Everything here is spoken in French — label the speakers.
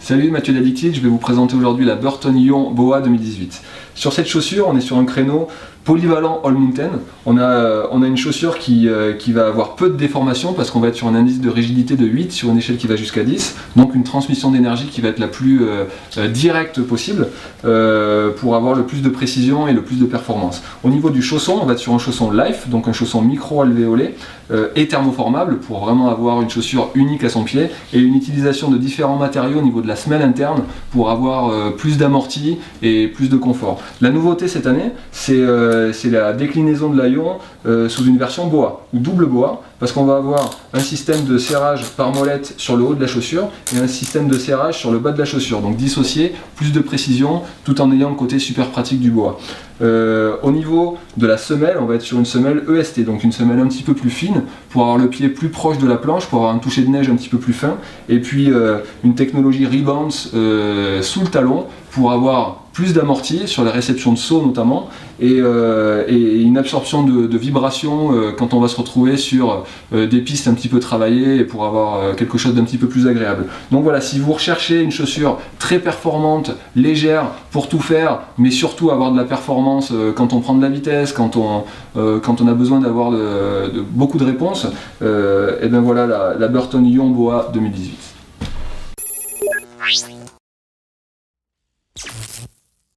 Speaker 1: Salut, Mathieu d'Addicted, je vais vous présenter aujourd'hui la Burton Ion Boa 2018. Sur cette chaussure, on est sur un créneau polyvalent All Mountain. On a une chaussure qui va avoir peu de déformation parce qu'on va être sur un indice de rigidité de 8 sur une échelle qui va jusqu'à 10, donc une transmission d'énergie qui va être la plus directe possible pour avoir le plus de précision et le plus de performance. Au niveau du chausson, on va être sur un chausson Life, donc un chausson micro-alvéolé et thermoformable pour vraiment avoir une chaussure unique à son pied et une utilisation de différents matériaux au niveau de la semelle interne pour avoir plus d'amorti et plus de confort. La nouveauté cette année, c'est la déclinaison de l'Ion sous une version Boa ou double Boa, parce qu'on va avoir un système de serrage par molette sur le haut de la chaussure et un système de serrage sur le bas de la chaussure, donc dissocié, plus de précision tout en ayant le côté super pratique du Boa. Au niveau de la semelle, on va être sur une semelle EST, donc une semelle un petit peu plus fine pour avoir le pied plus proche de la planche, pour avoir un toucher de neige un petit peu plus fin, et puis une technologie Rebounce sous le talon pour avoir plus d'amorti sur la réception de saut notamment, et une absorption de vibrations quand on va se retrouver sur des pistes un petit peu travaillées et pour avoir quelque chose d'un petit peu plus agréable. Donc voilà, si vous recherchez une chaussure très performante, légère pour tout faire, mais surtout avoir de la performance quand on prend de la vitesse, quand on a besoin d'avoir beaucoup de réponses, et bien voilà la Burton Ion Boa 2018.